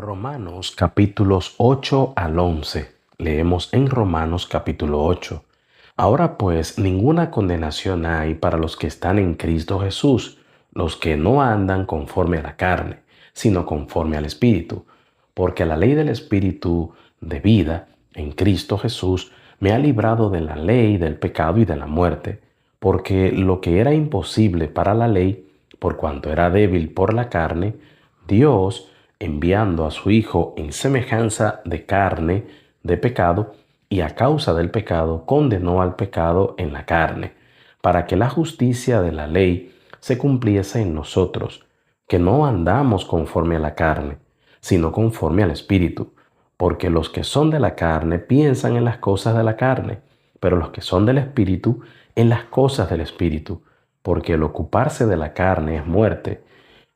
Romanos capítulos 8 al 11. Leemos en Romanos capítulo 8. Ahora pues, ninguna condenación hay para los que están en Cristo Jesús, los que no andan conforme a la carne, sino conforme al Espíritu. Porque la ley del Espíritu de vida en Cristo Jesús me ha librado de la ley del pecado y de la muerte, porque lo que era imposible para la ley, por cuanto era débil por la carne, Dios, enviando a su Hijo en semejanza de carne, de pecado, y a causa del pecado condenó al pecado en la carne, para que la justicia de la ley se cumpliese en nosotros, que no andamos conforme a la carne, sino conforme al Espíritu, porque los que son de la carne piensan en las cosas de la carne, pero los que son del Espíritu en las cosas del Espíritu, porque el ocuparse de la carne es muerte,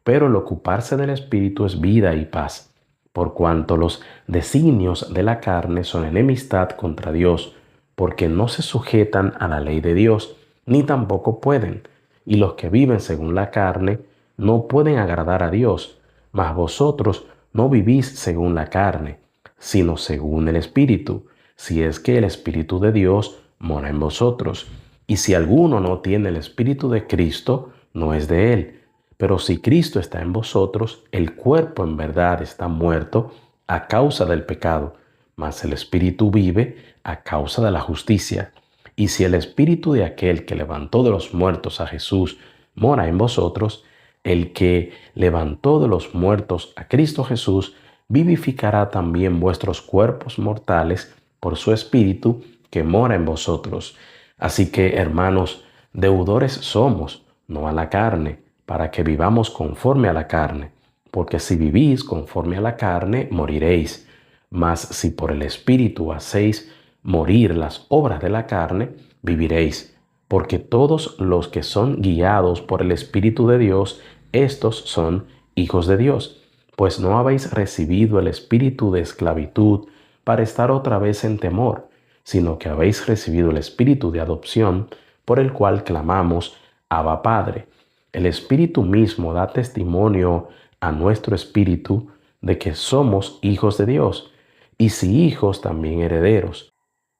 pero el ocuparse del Espíritu es vida y paz, por cuanto los designios de la carne son enemistad contra Dios, porque no se sujetan a la ley de Dios, ni tampoco pueden, y los que viven según la carne no pueden agradar a Dios, mas vosotros no vivís según la carne, sino según el Espíritu, si es que el Espíritu de Dios mora en vosotros. Y si alguno no tiene el Espíritu de Cristo, no es de él. Pero si Cristo está en vosotros, el cuerpo en verdad está muerto a causa del pecado, mas el Espíritu vive a causa de la justicia. Y si el Espíritu de aquel que levantó de los muertos a Jesús mora en vosotros, el que levantó de los muertos a Cristo Jesús vivificará también vuestros cuerpos mortales por su Espíritu que mora en vosotros. Así que, hermanos, deudores somos, no a la carne, para que vivamos conforme a la carne, porque si vivís conforme a la carne, moriréis. Mas si por el Espíritu hacéis morir las obras de la carne, viviréis. Porque todos los que son guiados por el Espíritu de Dios, estos son hijos de Dios. Pues no habéis recibido el espíritu de esclavitud para estar otra vez en temor, sino que habéis recibido el espíritu de adopción, por el cual clamamos, Abba Padre. El Espíritu mismo da testimonio a nuestro espíritu de que somos hijos de Dios, y si hijos, también herederos,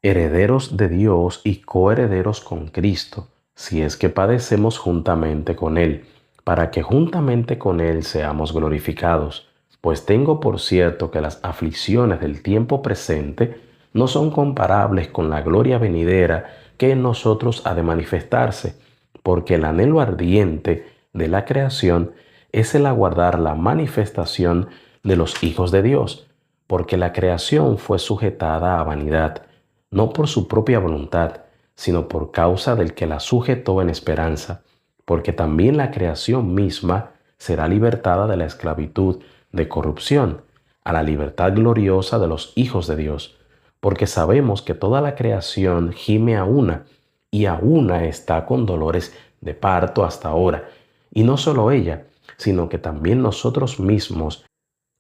herederos de Dios y coherederos con Cristo, si es que padecemos juntamente con Él, para que juntamente con Él seamos glorificados. Pues tengo por cierto que las aflicciones del tiempo presente no son comparables con la gloria venidera que en nosotros ha de manifestarse, porque el anhelo ardiente de la creación es el aguardar la manifestación de los hijos de Dios, porque la creación fue sujetada a vanidad, no por su propia voluntad, sino por causa del que la sujetó en esperanza, porque también la creación misma será libertada de la esclavitud de corrupción a la libertad gloriosa de los hijos de Dios, porque sabemos que toda la creación gime a una, y a una está con dolores de parto hasta ahora, y no solo ella, sino que también nosotros mismos,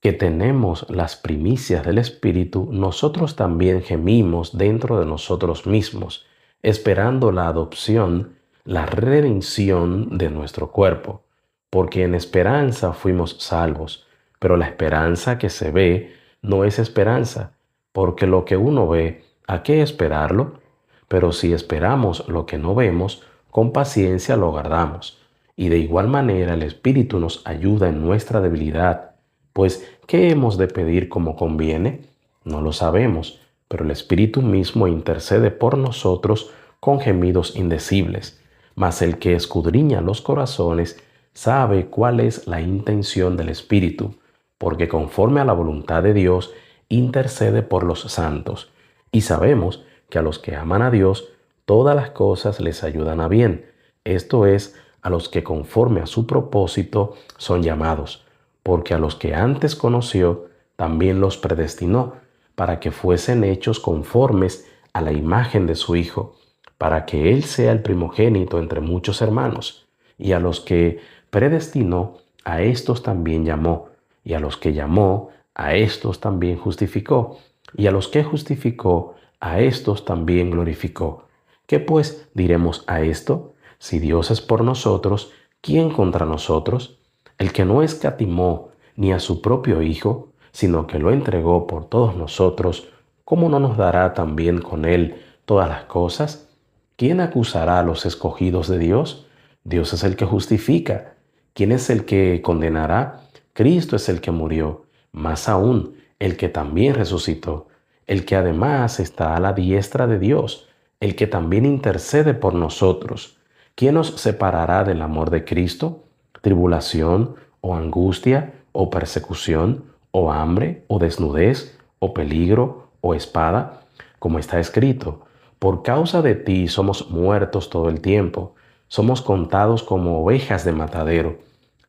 que tenemos las primicias del Espíritu, nosotros también gemimos dentro de nosotros mismos, esperando la adopción, la redención de nuestro cuerpo, porque en esperanza fuimos salvos, pero la esperanza que se ve no es esperanza, porque lo que uno ve, ¿a qué esperarlo? Pero si esperamos lo que no vemos, con paciencia lo guardamos. Y de igual manera el Espíritu nos ayuda en nuestra debilidad, pues ¿qué hemos de pedir como conviene? No lo sabemos, pero el Espíritu mismo intercede por nosotros con gemidos indecibles. Mas el que escudriña los corazones sabe cuál es la intención del Espíritu, porque conforme a la voluntad de Dios intercede por los santos. Y sabemos que a los que aman a Dios, todas las cosas les ayudan a bien, esto es, a los que conforme a su propósito son llamados, porque a los que antes conoció, también los predestinó, para que fuesen hechos conformes a la imagen de su Hijo, para que Él sea el primogénito entre muchos hermanos. Y a los que predestinó, a estos también llamó, y a los que llamó, a estos también justificó, y a los que justificó, a estos también glorificó. ¿Qué pues diremos a esto? Si Dios es por nosotros, ¿quién contra nosotros? El que no escatimó ni a su propio Hijo, sino que lo entregó por todos nosotros, ¿cómo no nos dará también con él todas las cosas? ¿Quién acusará a los escogidos de Dios? Dios es el que justifica. ¿Quién es el que condenará? Cristo es el que murió, más aún, el que también resucitó, el que además está a la diestra de Dios, el que también intercede por nosotros. ¿Quién nos separará del amor de Cristo? ¿Tribulación o angustia o persecución o hambre o desnudez o peligro o espada? Como está escrito, por causa de ti somos muertos todo el tiempo, somos contados como ovejas de matadero.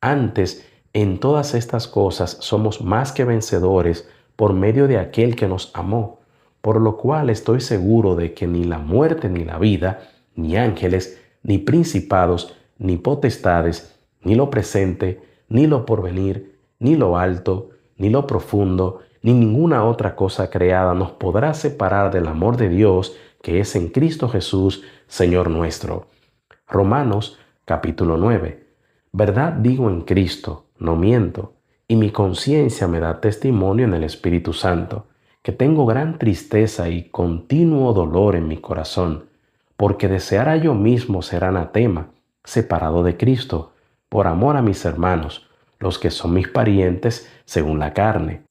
Antes, en todas estas cosas somos más que vencedores por medio de aquel que nos amó, por lo cual estoy seguro de que ni la muerte ni la vida, ni ángeles, ni principados, ni potestades, ni lo presente, ni lo porvenir, ni lo alto, ni lo profundo, ni ninguna otra cosa creada nos podrá separar del amor de Dios que es en Cristo Jesús, Señor nuestro. Romanos capítulo 9. Verdad digo en Cristo, no miento, y mi conciencia me da testimonio en el Espíritu Santo, que tengo gran tristeza y continuo dolor en mi corazón, porque deseara yo mismo ser anatema, separado de Cristo, por amor a mis hermanos, los que son mis parientes según la carne,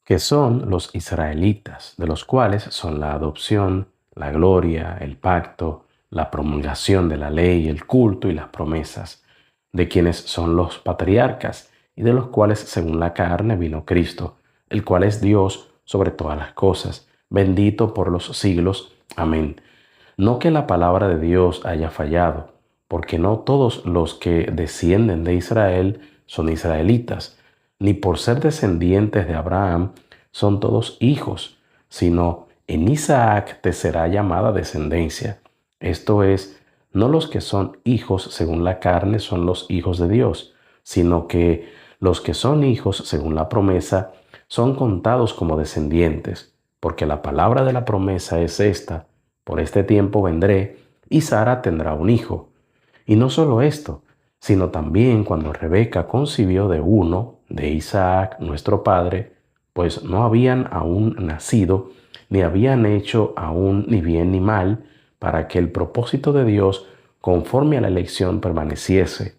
que son los israelitas, de los cuales son la adopción, la gloria, el pacto, la promulgación de la ley, el culto y las promesas, de quienes son los patriarcas y de los cuales según la carne vino Cristo, el cual es Dios sobre todas las cosas, bendito por los siglos. Amén. No que la palabra de Dios haya fallado, porque no todos los que descienden de Israel son israelitas, ni por ser descendientes de Abraham son todos hijos, sino en Isaac te será llamada descendencia. Esto es, no los que son hijos según la carne son los hijos de Dios, sino que los que son hijos según la promesa son contados como descendientes, porque la palabra de la promesa es esta: por este tiempo vendré y Sara tendrá un hijo. Y no solo esto, sino también cuando Rebeca concibió de uno, de Isaac, nuestro padre, pues no habían aún nacido, ni habían hecho aún ni bien ni mal, para que el propósito de Dios conforme a la elección permaneciese,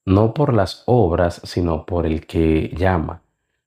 no por las obras, sino por el que llama.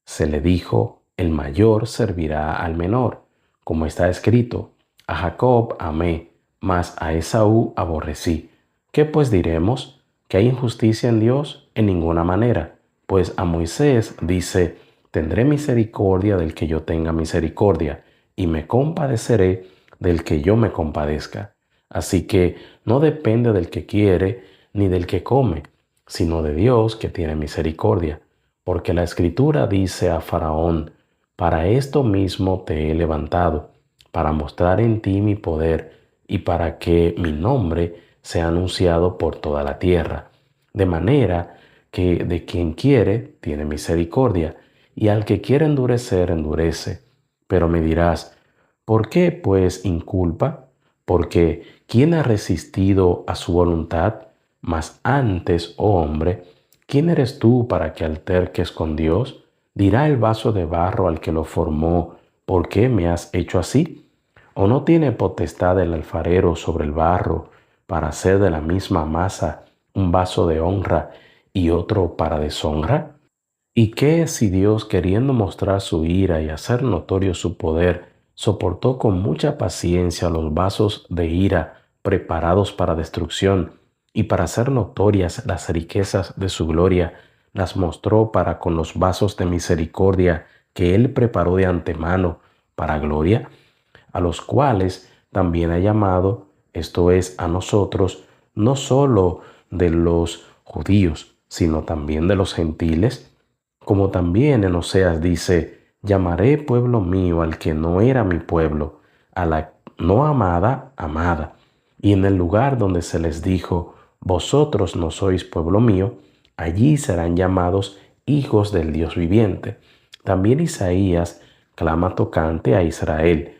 Se le dijo, el mayor servirá al menor, como está escrito, a Jacob amé, mas a Esaú aborrecí. ¿Qué pues diremos? ¿Que hay injusticia en Dios? En ninguna manera, pues a Moisés dice, tendré misericordia del que yo tenga misericordia, y me compadeceré del que yo me compadezca. Así que no depende del que quiere ni del que come, sino de Dios que tiene misericordia. Porque la Escritura dice a Faraón, para esto mismo te he levantado, para mostrar en ti mi poder y para que mi nombre sea anunciado por toda la tierra. De manera que de quien quiere tiene misericordia, y al que quiere endurecer, endurece. Pero me dirás, ¿por qué pues inculpa? Porque ¿quién ha resistido a su voluntad? Mas antes, oh hombre, ¿quién eres tú para que alterques con Dios? Dirá el vaso de barro al que lo formó, ¿por qué me has hecho así? ¿O no tiene potestad el alfarero sobre el barro para hacer de la misma masa un vaso de honra y otro para deshonra? ¿Y qué si Dios, queriendo mostrar su ira y hacer notorio su poder, soportó con mucha paciencia los vasos de ira preparados para destrucción, y para hacer notorias las riquezas de su gloria, las mostró para con los vasos de misericordia que Él preparó de antemano para gloria? A los cuales también ha llamado, esto es, a nosotros, no solo de los judíos, sino también de los gentiles, como también en Oseas dice, llamaré pueblo mío al que no era mi pueblo, a la no amada, amada. Y en el lugar donde se les dijo, vosotros no sois pueblo mío, allí serán llamados hijos del Dios viviente. También Isaías clama tocante a Israel.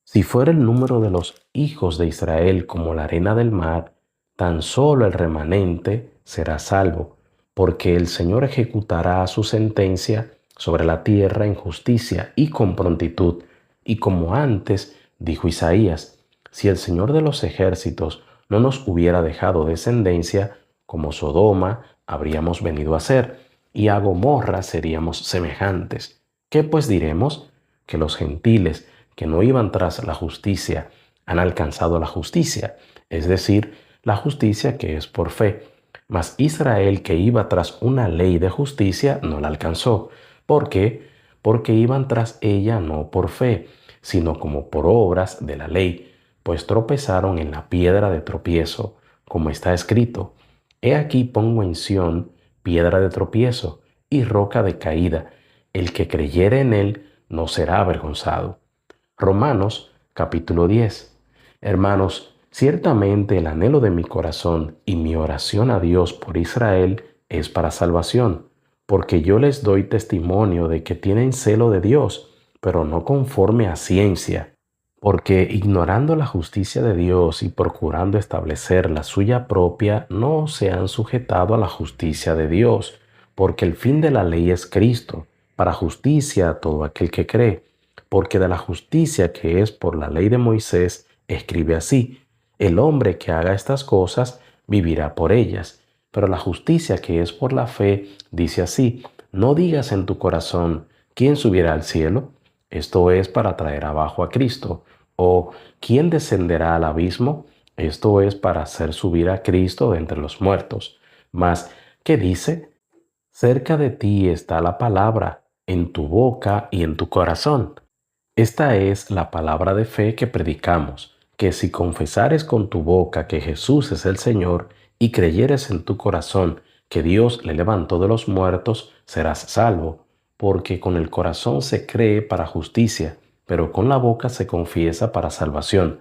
Si fuera el número de los hijos de Israel como la arena del mar, tan solo el remanente será salvo, porque el Señor ejecutará su sentencia sobre la tierra en justicia y con prontitud. Y como antes dijo Isaías, si el Señor de los ejércitos no nos hubiera dejado descendencia, como Sodoma habríamos venido a ser, y a Gomorra seríamos semejantes. ¿Qué pues diremos? Que los gentiles que no iban tras la justicia han alcanzado la justicia, es decir, la justicia que es por fe. Mas Israel que iba tras una ley de justicia no la alcanzó. ¿Por qué? Porque iban tras ella no por fe, sino como por obras de la ley, pues tropezaron en la piedra de tropiezo, como está escrito: He aquí pongo en Sión piedra de tropiezo y roca de caída. El que creyere en él no será avergonzado. Romanos capítulo 10. Hermanos, ciertamente el anhelo de mi corazón y mi oración a Dios por Israel es para salvación, porque yo les doy testimonio de que tienen celo de Dios, pero no conforme a ciencia, porque ignorando la justicia de Dios y procurando establecer la suya propia, no se han sujetado a la justicia de Dios, porque el fin de la ley es Cristo, para justicia a todo aquel que cree. Porque de la justicia que es por la ley de Moisés, escribe así: el hombre que haga estas cosas vivirá por ellas. Pero la justicia que es por la fe dice así: no digas en tu corazón, ¿quién subirá al cielo? Esto es para traer abajo a Cristo. O ¿quién descenderá al abismo? Esto es para hacer subir a Cristo de entre los muertos. Mas, ¿qué dice? Cerca de ti está la palabra, en tu boca y en tu corazón. Esta es la palabra de fe que predicamos, que si confesares con tu boca que Jesús es el Señor y creyeres en tu corazón que Dios le levantó de los muertos, serás salvo, porque con el corazón se cree para justicia, pero con la boca se confiesa para salvación.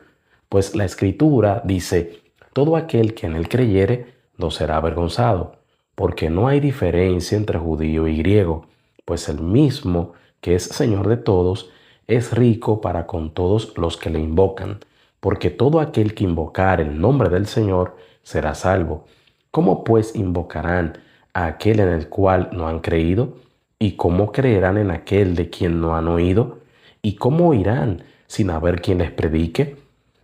Pues la Escritura dice: todo aquel que en él creyere no será avergonzado, porque no hay diferencia entre judío y griego, pues el mismo, que es Señor de todos, es rico para con todos los que le invocan, porque todo aquel que invocar el nombre del Señor será salvo. ¿Cómo pues invocarán a aquel en el cual no han creído? ¿Y cómo creerán en aquel de quien no han oído? ¿Y cómo oirán sin haber quien les predique?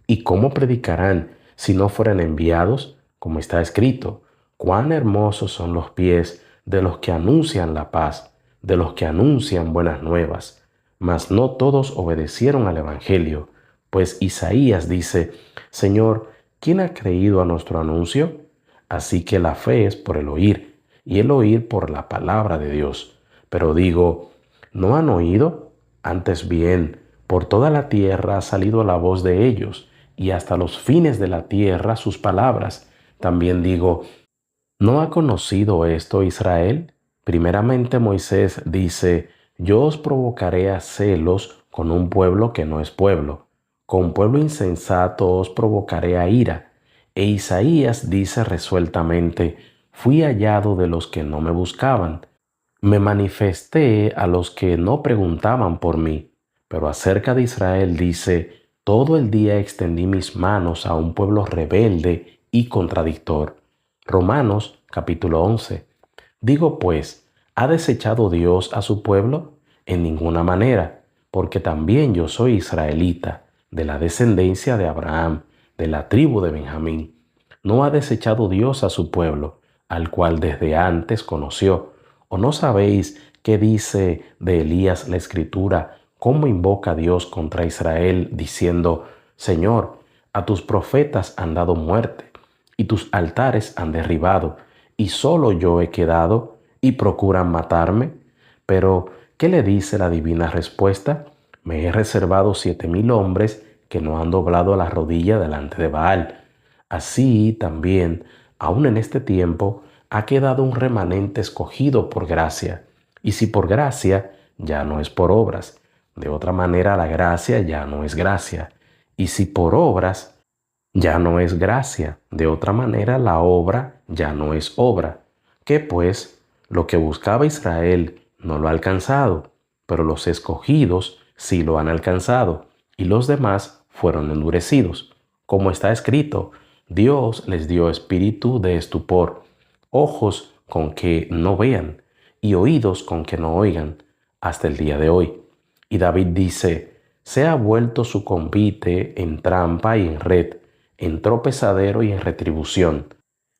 ¿Y cómo predicarán si no fueran enviados? Como está escrito: cuán hermosos son los pies de los que anuncian la paz, de los que anuncian buenas nuevas. Mas no todos obedecieron al Evangelio, pues Isaías dice: Señor, ¿quién ha creído a nuestro anuncio? Así que la fe es por el oír, y el oír por la palabra de Dios. Pero digo, ¿no han oído? Antes bien, por toda la tierra ha salido la voz de ellos, y hasta los fines de la tierra sus palabras. También digo, ¿no ha conocido esto Israel? Primeramente Moisés dice: Yo os provocaré a celos con un pueblo que no es pueblo, con pueblo insensato os provocaré a ira. E Isaías dice resueltamente: Fui hallado de los que no me buscaban. Me manifesté a los que no preguntaban por mí. Pero acerca de Israel dice: Todo el día extendí mis manos a un pueblo rebelde y contradictor. Romanos capítulo 11. Digo pues, ¿ha desechado Dios a su pueblo? En ninguna manera, porque también yo soy israelita, de la descendencia de Abraham, de la tribu de Benjamín. ¿No ha desechado Dios a su pueblo, al cual desde antes conoció? ¿O no sabéis qué dice de Elías la Escritura, cómo invoca Dios contra Israel, diciendo: Señor, a tus profetas han dado muerte, y tus altares han derribado, y solo yo he quedado, y procuran matarme? Pero, ¿qué le dice la divina respuesta? Me he reservado 7,000 hombres que no han doblado la rodilla delante de Baal. Así también, aun en este tiempo, ha quedado un remanente escogido por gracia. Y si por gracia, ya no es por obras. De otra manera, la gracia ya no es gracia. Y si por obras, ya no es gracia. De otra manera, la obra ya no es obra. ¿Qué pues? Lo que buscaba Israel no lo ha alcanzado, pero los escogidos sí lo han alcanzado, y los demás fueron endurecidos. Como está escrito: Dios les dio espíritu de estupor, ojos con que no vean y oídos con que no oigan, hasta el día de hoy. Y David dice, se ha vuelto su convite en trampa y en red, en tropezadero y en retribución.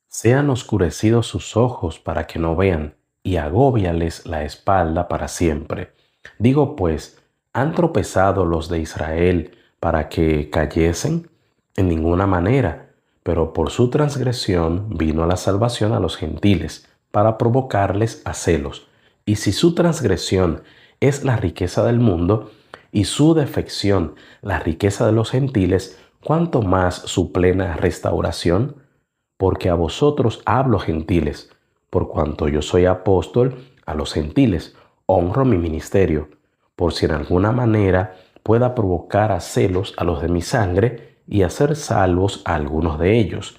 Sean oscurecidos sus ojos para que no vean, y agóbiales la espalda para siempre. Digo pues, ¿han tropezado los de Israel para que cayesen? En ninguna manera, pero por su transgresión vino la salvación a los gentiles, para provocarles a celos. Y si su transgresión es la riqueza del mundo, y su defección la riqueza de los gentiles, ¿cuánto más su plena restauración? Porque a vosotros hablo, gentiles, por cuanto yo soy apóstol a los gentiles, honro mi ministerio, por si en alguna manera pueda provocar a celos a los de mi sangre y hacer salvos a algunos de ellos.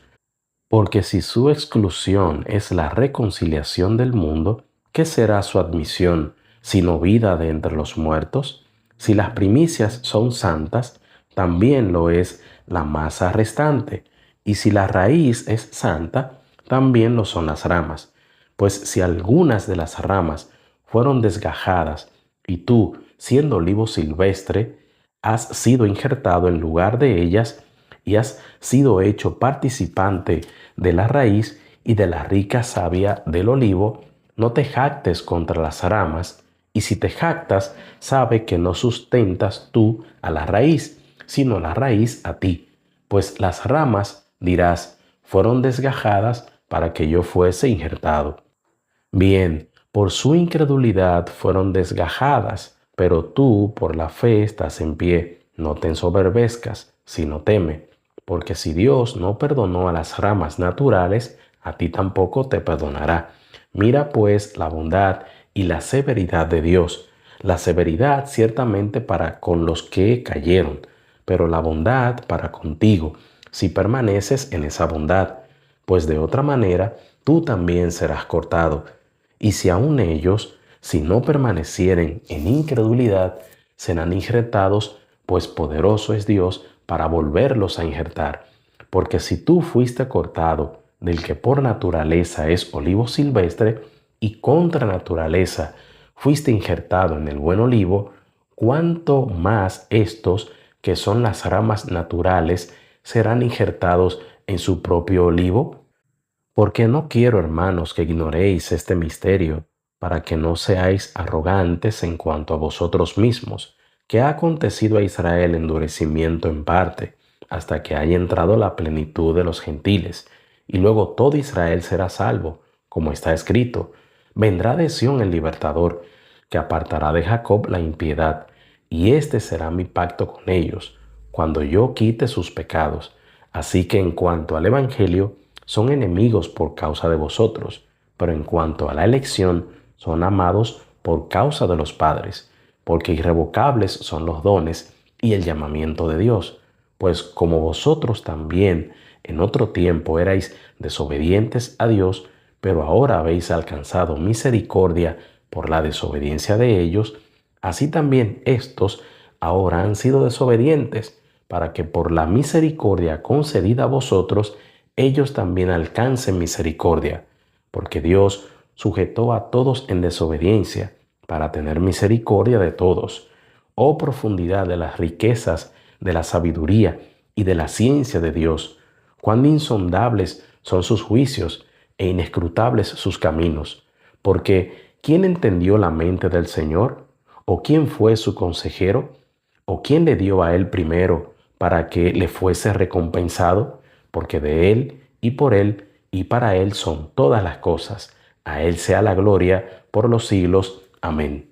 Porque si su exclusión es la reconciliación del mundo, ¿qué será su admisión, sino vida de entre los muertos? Si las primicias son santas, también lo es la masa restante. Y si la raíz es santa, también lo son las ramas. Pues si algunas de las ramas fueron desgajadas, y tú, siendo olivo silvestre, has sido injertado en lugar de ellas, y has sido hecho participante de la raíz y de la rica savia del olivo, no te jactes contra las ramas, y si te jactas, sabe que no sustentas tú a la raíz, sino la raíz a ti. Pues las ramas, dirás, fueron desgajadas para que yo fuese injertado. Bien, por su incredulidad fueron desgajadas, pero tú por la fe estás en pie. No te ensoberbezcas, sino teme, porque si Dios no perdonó a las ramas naturales, a ti tampoco te perdonará. Mira pues la bondad y la severidad de Dios. La severidad ciertamente para con los que cayeron, pero la bondad para contigo, si permaneces en esa bondad, pues de otra manera tú también serás cortado. Y si aun ellos, si no permanecieren en incredulidad, serán injertados, pues poderoso es Dios para volverlos a injertar. Porque si tú fuiste cortado del que por naturaleza es olivo silvestre, y contra naturaleza fuiste injertado en el buen olivo, cuánto más estos, que son las ramas naturales, serán injertados en su propio olivo. Porque no quiero, hermanos, que ignoréis este misterio, para que no seáis arrogantes en cuanto a vosotros mismos, que ha acontecido a Israel endurecimiento en parte, hasta que haya entrado la plenitud de los gentiles, y luego todo Israel será salvo, como está escrito: vendrá de Sión el libertador, que apartará de Jacob la impiedad, y este será mi pacto con ellos, cuando yo quite sus pecados. Así que en cuanto al Evangelio, son enemigos por causa de vosotros, pero en cuanto a la elección, son amados por causa de los padres, porque irrevocables son los dones y el llamamiento de Dios. Pues como vosotros también en otro tiempo erais desobedientes a Dios, pero ahora habéis alcanzado misericordia por la desobediencia de ellos, así también estos ahora han sido desobedientes, para que por la misericordia concedida a vosotros, ellos también alcancen misericordia, porque Dios sujetó a todos en desobediencia para tener misericordia de todos. Oh profundidad de las riquezas, de la sabiduría y de la ciencia de Dios, cuán insondables son sus juicios e inescrutables sus caminos. Porque ¿quién entendió la mente del Señor? ¿O quién fue su consejero? ¿O quién le dio a él primero para que le fuese recompensado? Porque de Él y por Él y para Él son todas las cosas. A Él sea la gloria por los siglos. Amén.